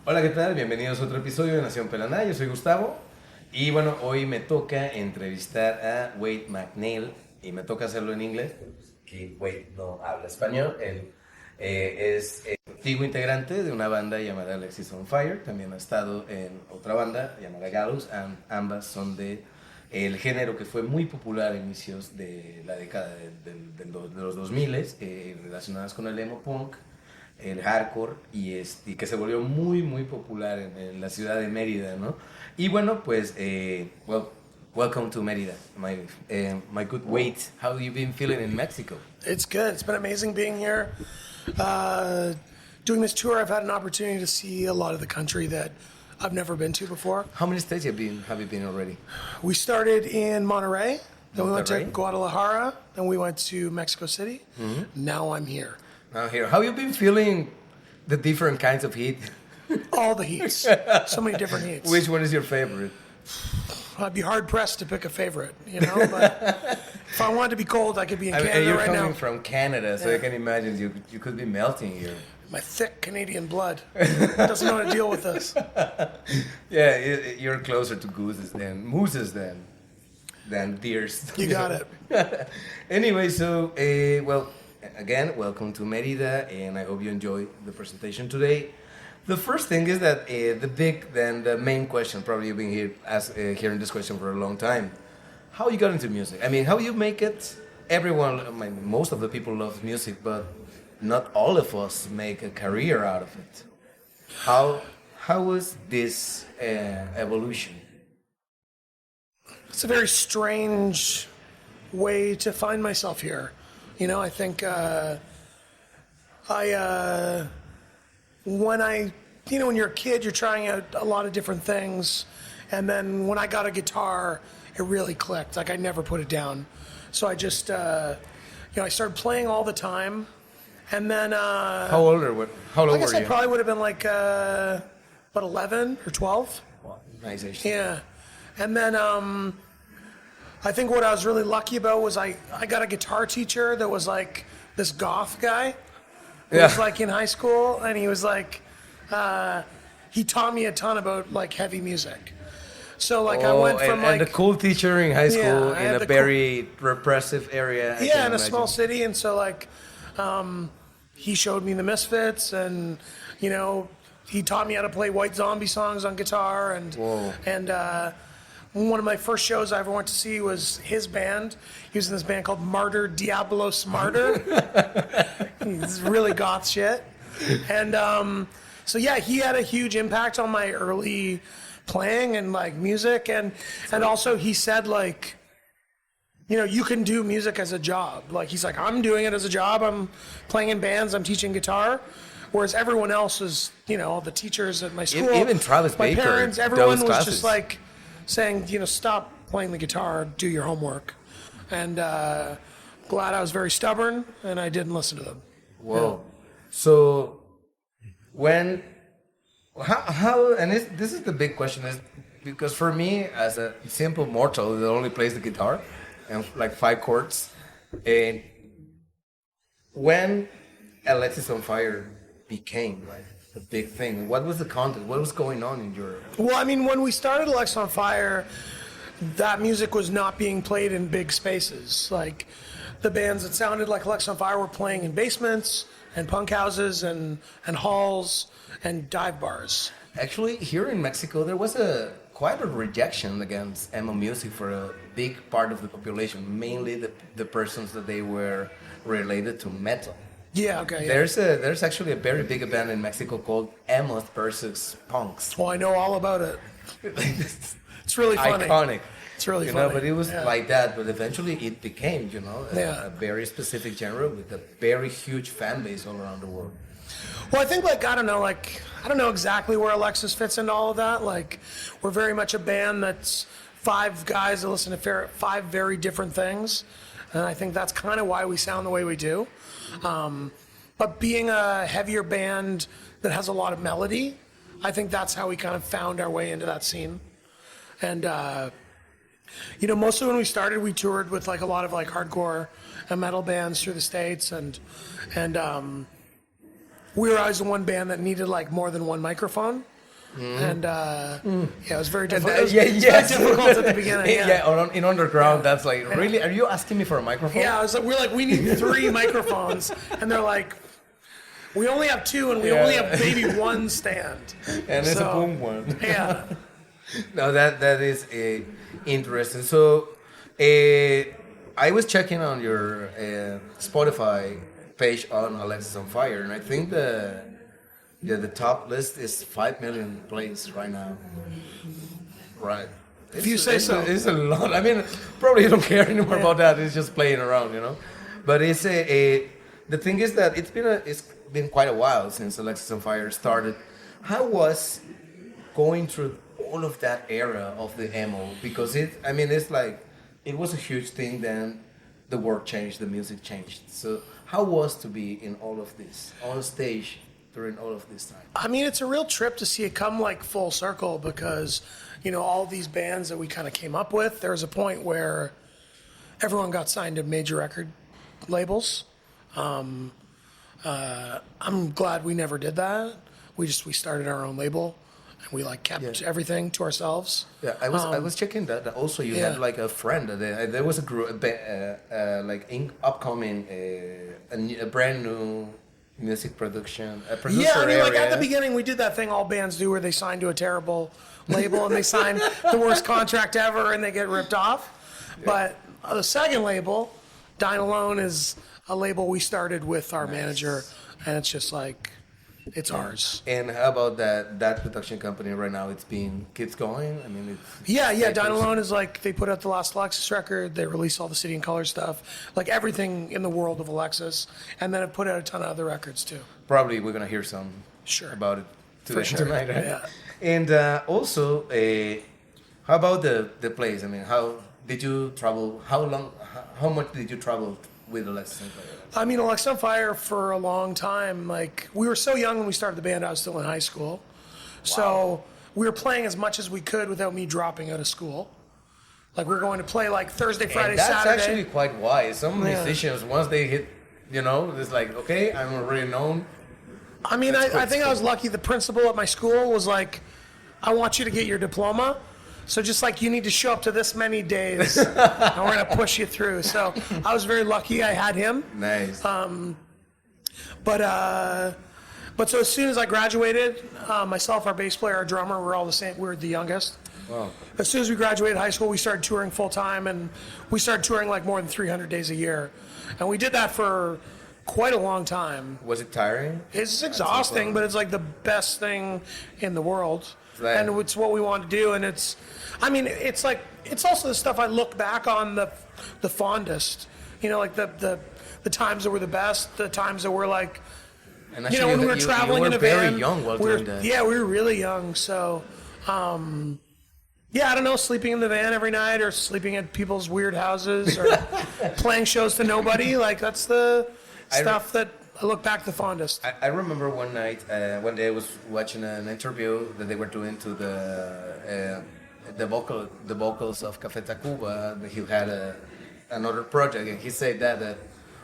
Hola, ¿qué tal? Bienvenidos a otro episodio de Nación, Pelaná. Yo soy Gustavo y bueno, hoy me toca entrevistar a MacNeil y me toca hacerlo en inglés porque Wade no habla español. Él es antiguo integrante de una banda llamada Alexisonfire. También ha estado en otra banda llamada Gallows. Ambas son de el género que fue muy popular a inicios de la década de los 2000, relacionadas con el emo punk, el hardcore y que se volvió muy popular en la ciudad de Mérida, ¿no? Y bueno, pues, welcome to Mérida, my good Wade. How have you been feeling in Mexico? It's good. It's been amazing being here. Doing this tour, I've had an opportunity to see a lot of the country that I've never been to before. How many states have you been already? We started in Monterrey, then we went to Guadalajara, then we went to Mexico City. Mm-hmm. Now I'm here. Now here. How have you been feeling the different kinds of heat? All the heats. So many different heats. Which one is your favorite? I'd be hard pressed to pick a favorite, you know. But if I wanted to be cold, I could be in Canada and you're right now. coming from Canada, so I can imagine you could be melting here. My thick Canadian blood doesn't know how to deal with this. Yeah, you're closer to mooses than deers. You got it. Anyway, so again, welcome to Mérida, and I hope you enjoy the presentation today. The first thing is that the main question, probably you've been hearing this question for a long time. How you got into music? I mean, how you make it? Most of the people love music, but not all of us make a career out of it. How was this evolution? It's a very strange way to find myself here. You know, I think when you're a kid, you're trying out a lot of different things. And then when I got a guitar, it really clicked. Like, I never put it down. So I just, I started playing all the time. And then... How old were you? I guess I probably would have been like, about 11 or 12. Wow, nice age. Yeah. And then I think what I was really lucky about was I got a guitar teacher that was like this goth guy. Who was like in high school, and he was like, he taught me a ton about like heavy music. So like I went from and a cool teacher in high school in a very repressive area. Yeah, in a small city, and so like he showed me the Misfits, and he taught me how to play White Zombie songs on guitar, and one of my first shows I ever went to see was his band. He was in this band called Martyr Diablos Martyr. It's really goth shit. And so yeah, he had a huge impact on my early playing and like music, and also he said like, you can do music as a job. Like he's like, I'm doing it as a job. I'm playing in bands. I'm teaching guitar. Whereas everyone else is, all the teachers at my school, even Travis my Baker, parents, everyone was classes. just like saying, stop playing the guitar, do your homework. And glad I was very stubborn and I didn't listen to them. Whoa. Yeah. So how and this is the big question, is because for me as a simple mortal that only plays the guitar and like 5 chords, and when Alexisonfire became like the big thing, what was the content? What was going on in your... Well, I mean, when we started Alexisonfire, that music was not being played in big spaces. Like the bands that sounded like Alexisonfire were playing in basements and punk houses and halls and dive bars. Actually, here in Mexico, there was quite a rejection against emo music for a big part of the population, mainly the persons that they were related to metal. Yeah, okay. Yeah. There's actually a very big band in Mexico called Emos versus Punks. Well, I know all about it. It's really funny. Iconic. It's really funny. But it was like that. But eventually it became, a very specific genre with a very huge fan base all around the world. Well, I think I don't know exactly where Alexis fits into all of that. Like, we're very much a band that's 5 guys that listen to 5 very different things. And I think that's kind of why we sound the way we do. But being a heavier band that has a lot of melody, I think that's how we kind of found our way into that scene. And, mostly when we started, we toured with like a lot of like hardcore and metal bands through the States. And we were always the one band that needed like more than one microphone. And it was very difficult. It was very difficult at the beginning. In underground, that's like, really? Are you asking me for a microphone? Yeah, I was like, we're like, we need 3 microphones, and they're like, we only have 2, and we only have maybe 1 stand. And it's a boom one. Yeah. No, that is interesting. So, I was checking on your Spotify page on Alexisonfire, and I think the top list is 5 million plays right now. Right. If you say so. It's a lot. I mean, probably you don't care anymore about that. It's just playing around, But it's the thing is that it's been quite a while since Alexisonfire started. How was going through all of that era of the emo? Because it's like, it was a huge thing, then the world changed, the music changed. So how was to be in all of this, on stage during all of this time? I mean, it's a real trip to see it come like full circle because, all these bands that we kind of came up with, there was a point where everyone got signed to major record labels. I'm glad we never did that. We started our own label. We like kept everything to ourselves. Yeah, I was checking that. Also, you had like a friend. There was a group, upcoming, a brand new music production. A producer like at the beginning, we did that thing all bands do, where they sign to a terrible label and they sign the worst contract ever, and they get ripped off. Yeah. But the second label, Dine Alone, is a label we started with our manager, and it's just like. It's ours. And how about that production company right now? Keeps going. I mean, Dine Alone is like, they put out the last Alexis record. They release all the City and Color stuff, like everything in the world of Alexis, and then have put out a ton of other records too. Probably we're gonna hear some about it tonight, right? Yeah. And also, how about the place? I mean, how did you travel? How much did you travel with Alexisonfire? I mean, Alexisonfire for a long time. Like, we were so young when we started the band. I was still in high school, so we were playing as much as we could without me dropping out of school. Like, we were going to play like Thursday, Friday, Saturday. That's actually quite wise. Some musicians, once they hit, it's like, okay, I'm already known. I mean, I think I was lucky. The principal at my school was like, I want you to get your diploma. So just like, you need to show up to this many days, and we're going to push you through. So I was very lucky I had him. Nice. But so as soon as I graduated, myself, our bass player, our drummer, we're all the same. We're the youngest. Wow. As soon as we graduated high school, we started touring full time, and we started touring like more than 300 days a year. And we did that for quite a long time. Was it tiring? It's exhausting, but it's like the best thing in the world. Right. And it's what we want to do, and it's also the stuff I look back on the fondest. Like the times that were the best, the times that were like, when we were traveling in a van. You were very young while doing that. Yeah, we were really young. So, I don't know, sleeping in the van every night, or sleeping at people's weird houses, or playing shows to nobody. Like, that's the stuff that I look back the fondest. I remember one day I was watching an interview that they were doing to the vocals of Café Tacuba. He had another project, and he said that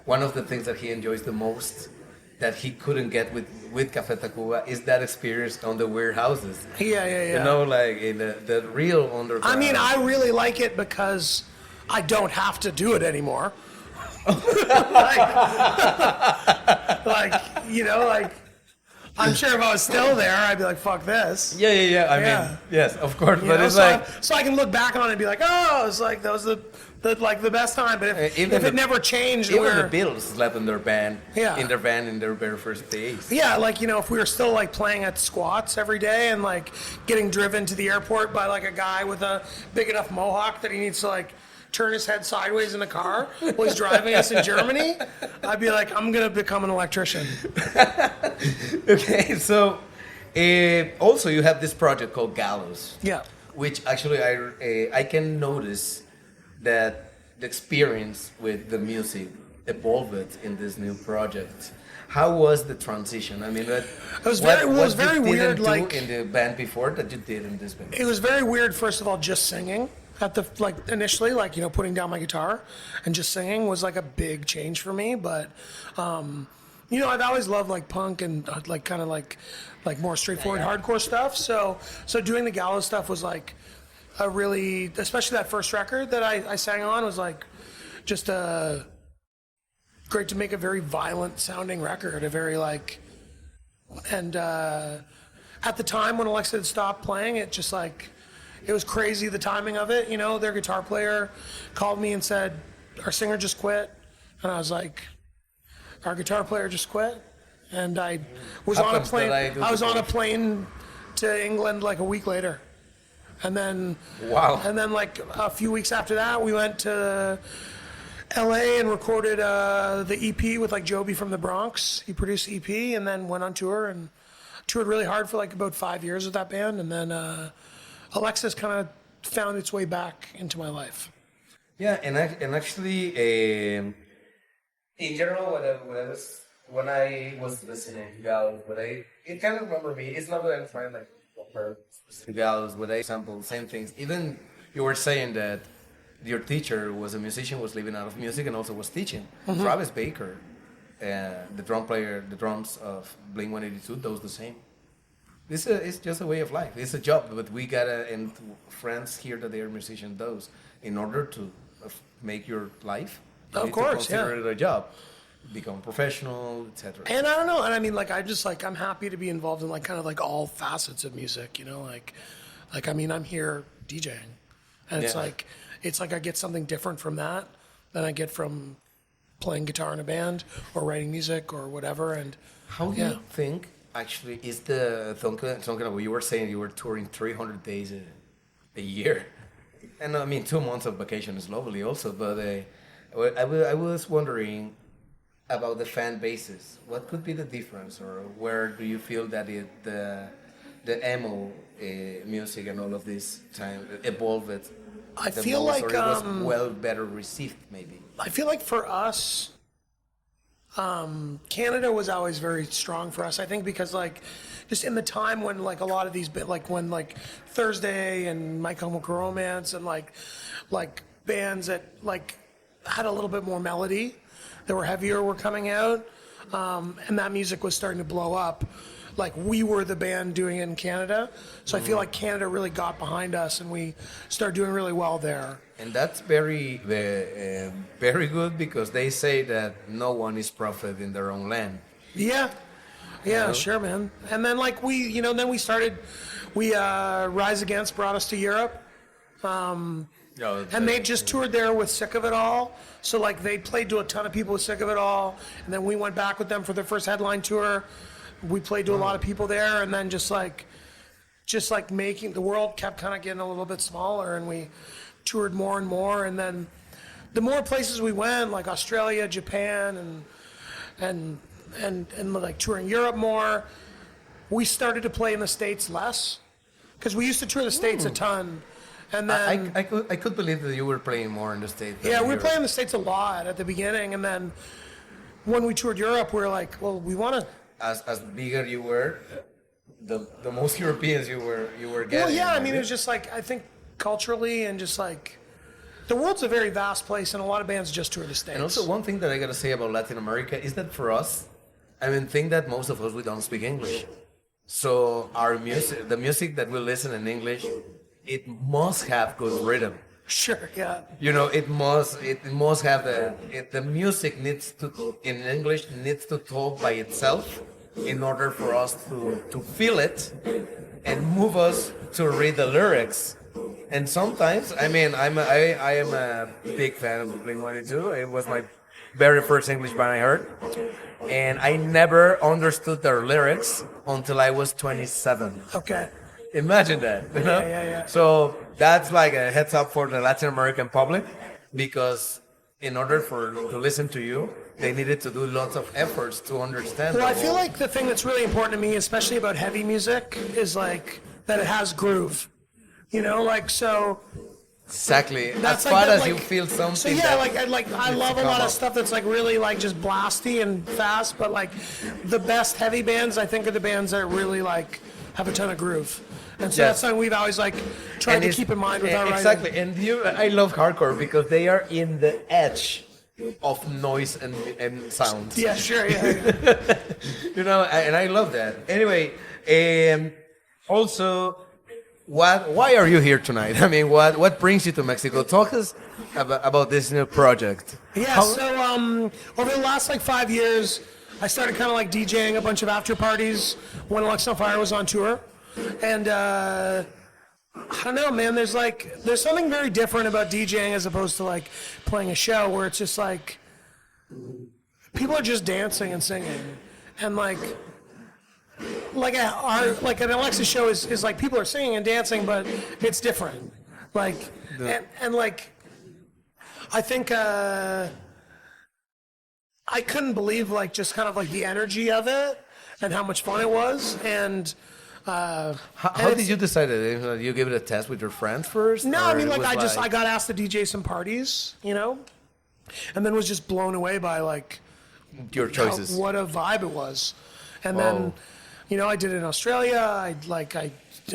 one of the things that he enjoys the most that he couldn't get with Café Tacuba is that experience on the weird houses. Yeah. Like in the real underground. I mean, I really like it because I don't have to do it anymore. I'm sure if I was still there, I'd be like, fuck this. Yeah. I mean, yes, of course. But it's so I can look back on it and be like, oh, it's like, that was the best time. But if it never changed, even the Beatles slept in their van, in their very first days. Yeah, if we were still like playing at squats every day and like getting driven to the airport by like a guy with a big enough mohawk that he needs to like turn his head sideways in the car while he's driving us in Germany, I'd be like, I'm gonna become an electrician. Okay, so also you have this project called Gallows. Yeah. Which actually I can notice that the experience with the music evolved in this new project. How was the transition? I mean, it was very weird. Like in the band before that you did in this band. It was very weird. First of all, just singing initially, putting down my guitar and just singing was like a big change for me. But I've always loved like punk and like kind of like more straightforward hardcore stuff. So doing the gallows stuff was like a really, especially that first record that I sang on was like just great to make a very violent sounding record, a very like, and at the time when Alexa had stopped playing, it just like, it was crazy the timing of it. Their guitar player called me and said, our singer just quit. And I was like, our guitar player just quit. And I was on a plane. I was on a plane to England like a week later. And then, wow. And then like a few weeks after that, we went to LA and recorded the EP with like Joby from the Bronx. He produced the EP and then went on tour and toured really hard for like about 5 years with that band. And then Alexis kind of found its way back into my life. Yeah, and actually, in general, when I was listening to Gallows, it kind of remember me. It's not that I'm trying like compare specific Gallows, but I sample the same things. Even you were saying that your teacher was a musician, was living out of music, and also was teaching. Mm-hmm. Travis Baker, the drum player, the drums of Blink-182, does the same. It's just a way of life. It's a job, but we gotta, and friends here that they are musicians, those in order to make your life. You of course, consider it a job, become professional, etc. And I don't know, and I mean, like, I'm happy to be involved in like kind of like all facets of music, like I mean, I'm here DJing, and it's like I get something different from that than I get from playing guitar in a band or writing music or whatever. And how do you think? Actually, is the something you were saying you were touring 300 days a year, and I mean 2 months of vacation is lovely also. But I was wondering about the fan bases. What could be the difference, or where do you feel that the emo music and all of this time evolved? I feel like or it was better received, maybe. I feel like for us. Canada was always very strong for us, I think, because like just in the time when like a lot of these like when like Thursday and My Chemical Romance and like bands that like had a little bit more melody that were heavier were coming out, and that music was starting to blow up. Like we were the band doing it in Canada, so I feel like Canada really got behind us and we started doing really well there. And that's very good because they say that no one is prophet in their own land. Yeah, sure, man. And then like we Rise Against brought us to Europe, and they just toured there with Sick of It All. So like they played to a ton of people with Sick of It All, and then we went back with them for their first headline tour. We played to a lot of people there, and then just like making the world kept kind of getting a little bit smaller, and we toured more and more. And then the more places we went, like Australia, Japan, and like touring Europe more, we started to play in the States less because we used to tour the States a ton. And then I could believe that you were playing more in the States. Yeah, we were playing in the States a lot at the beginning, and then when we toured Europe, we were like, well, we want to. As bigger you were, the most Europeans you were getting. Well, yeah, I mean, it was just like, I think culturally and just like, the world's a very vast place, and a lot of bands just tour the States. And also one thing that I gotta say about Latin America is that for us, I mean, think that most of us, we don't speak English. So our music, the music that we listen in English, it must have good rhythm. Sure, yeah. It must have the music needs to, in English, needs to talk by itself in order for us to feel it and move us to read the lyrics. And sometimes, I mean, I am a big fan of Blink-182. It was my very first English band I heard. And I never understood their lyrics until I was 27. Okay. Imagine that, Yeah. So that's like a heads up for the Latin American public, because in order to listen to you, they needed to do lots of efforts to understand. Well, I feel like the thing that's really important to me, especially about heavy music, is like that it has groove. Like so. Exactly. That's as far as you feel something. So yeah, I love a lot of stuff that's like really like just blasty and fast, but like the best heavy bands I think are the bands that really like have a ton of groove. And so that's something we've always like tried to keep in mind with our writing. Exactly. And I love hardcore because they are in the edge of noise and sounds. Yeah, sure. Yeah. And I love that. Anyway, also, why are you here tonight? I mean, what brings you to Mexico? Talk us about this new project. Yeah. So over the last 5 years, I started kind of DJing a bunch of after parties when Alexisonfire was on tour, and I don't know, man. There's something very different about DJing as opposed to playing a show where it's just people are just dancing and singing, and an Alexis show is people are singing and dancing, but it's different. I think I couldn't believe just kind of the energy of it and how much fun it was. And how did you decide it? Did you give it a test with your friends first? No, I mean I got asked to DJ some parties, and then was just blown away by your choices. What a vibe it was. And then I did it in Australia. I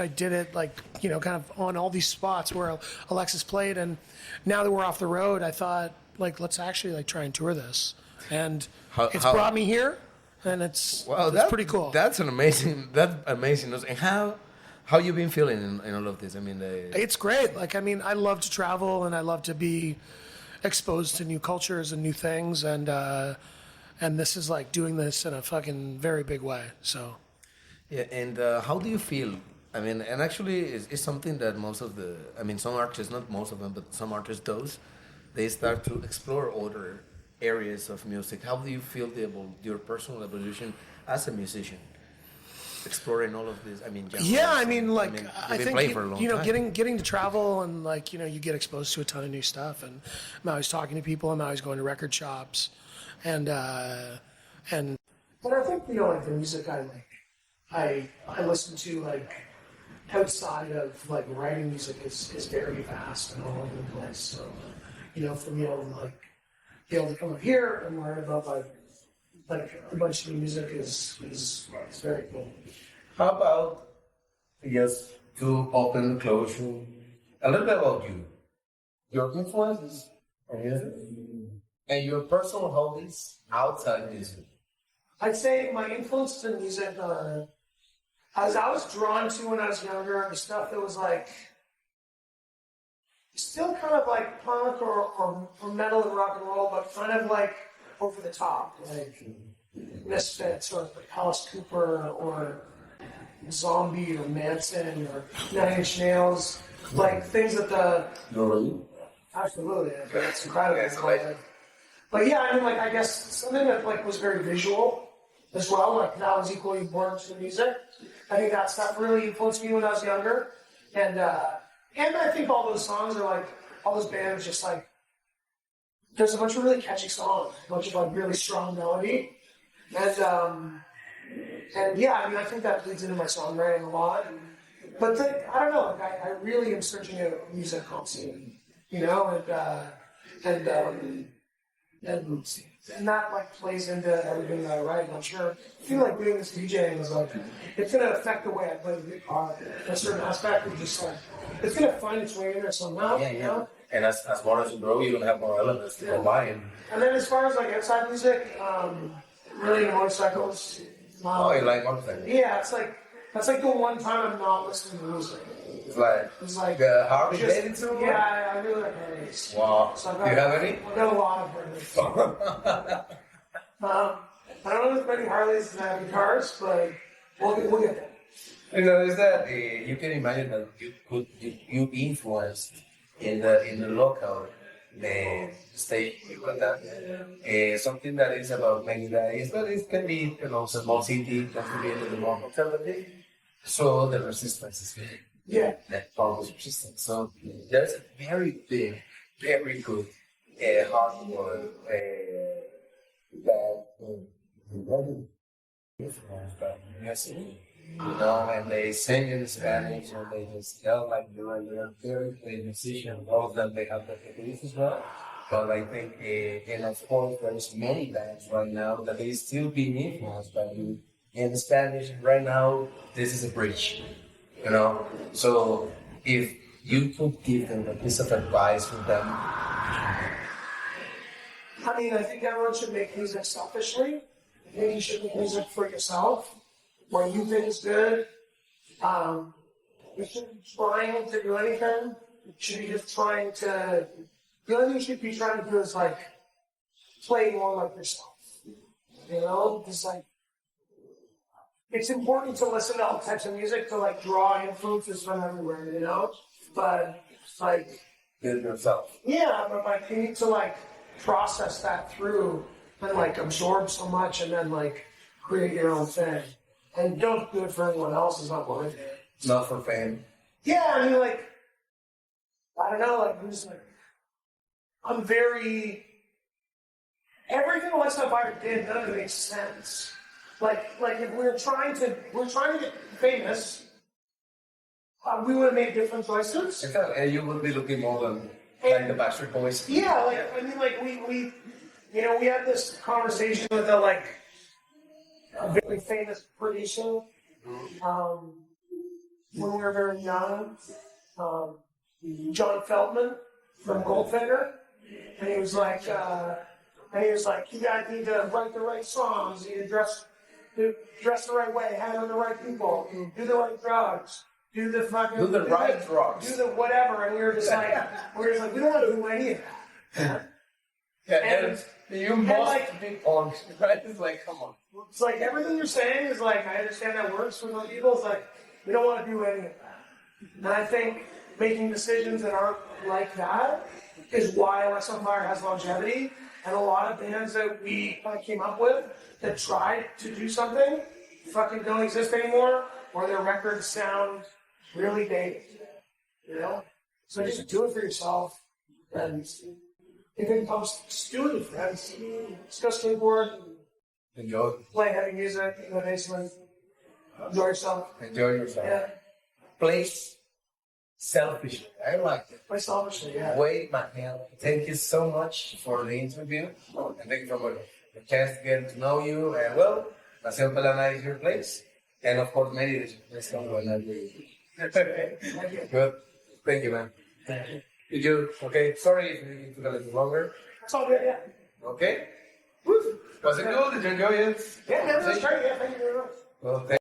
did it kind of on all these spots where Alexis played, and now that we're off the road, I thought let's actually try and tour this. And it's brought me here, and it's pretty cool. That's amazing. And how you been feeling in all of this? I mean, it's great. I love to travel, and I love to be exposed to new cultures and new things, and this is doing this in a fucking very big way. So, yeah. And how do you feel? I mean, and actually, it's something that some artists, not most of them, but some artists does. They start to explore other areas of music. How do you feel your personal evolution as a musician, exploring all of this? I mean, genres, I think getting to travel and you get exposed to a ton of new stuff. And I'm always talking to people. I'm always going to record shops, and but I think the music I listen to outside of writing music is very vast and all over the place. So for me to be able to come up here and learn about a bunch of new music is very cool. How about just to open the closure a little bit about you, your influences on music, and your personal hobbies outside music? I'd say my influences in music are, as I was drawn to when I was younger, the stuff that was still kind of punk or metal and rock and roll, but kind of over the top, Misfits or Alice Cooper or Zombie or Manson or Nine Inch Nails, things that Dorada? Absolutely, it's incredible. But yeah, I guess something that was very visual as well, that was equally important to the music. I think that stuff really influenced me when I was younger, and I think all those songs are all those bands just there's a bunch of really catchy songs, a bunch of really strong melody, and yeah, I think that bleeds into my songwriting a lot. But I don't know, I really am searching out music constantly, and that plays into everything that I write. And I'm sure I feel doing this DJing is it's gonna affect the way I play the guitar. A certain aspect of just it's gonna find its way in there somehow. Yeah. And as more as you grow, you're gonna have more elements to combine. And then as far as outside music, really into motorcycles. You like motorcycles? Yeah, that's the one time I'm not listening to music. It's like the Harley Davidson? Yeah, I really like Harleys. Wow. So do you have any? I've got a lot of Harleys. I don't know as many Harleys as I have guitars, but we'll get there. Is that you can imagine that you influenced in the local state, something that is about many days, but it can be a small city, it can be a little more conservative. So the resistance is big. Yeah. That follows resistance. So there's a very big, very good hardcore that influenced by music. And they sing in Spanish, and they just tell you're a very great musician. All of them, they have their abilities as well. But I think, and of course, there's many bands right now that they still being influenced by you in Spanish. Right now, this is a bridge, So if you could give them a piece of advice for them. I mean, I think everyone should make music selfishly. I think you should make music for yourself, where you think is good. You shouldn't be trying to do anything. You should be just trying to. The only thing you should be trying to do is like play more like yourself. You know, because like it's important to listen to all types of music to like draw influences from everywhere. You know, but like. Build yourself. Yeah, but like you need to like process that through and like absorb so much and then like create your own thing. And don't do it for anyone else, it's not worth it. Not for fame. Yeah, I mean like I don't know, like I'm very everything Alexisonfire did, none of it makes sense. Like if we're trying to get famous, we would have made different choices. And you would be looking more than like the Backstreet Boys. Yeah, like I mean, like we had this conversation with a very famous producer when we were very young, John Feldman from Goldfinger, and he was like, you guys need to write the right songs, you need to dress the right way, hang on the right people, do the right drugs. Do the right drugs. Do the whatever, and we were just like, we don't want to do any of that. And you must be on, right? It's like, come on. It's like everything you're saying is like, I understand that works for some people. It's like we don't want to do any of that. And I think making decisions that aren't like that is why Alexisonfire has longevity. And a lot of bands that we kind of came up with that tried to do something fucking don't exist anymore, or their records sound really dated, you know? So just do it for yourself, and if it comes to do it with friends, just go skateboard, enjoy, play heavy music in the basement, enjoy yourself. Yeah. Play selfishly. I like it. Play selfishly, yeah. Wait, MacNeil, thank you so much for the interview, and thank you for the chance to get to know you, and well, Nación Pelaná is your place. And of course, many is your place. Good. Thank you, man. Did you? Okay. Sorry if it took a little longer. It's all good, yeah. Okay. Was it good? Did you enjoy it? Yeah, man, that's great. Yeah, thank you very much. Well,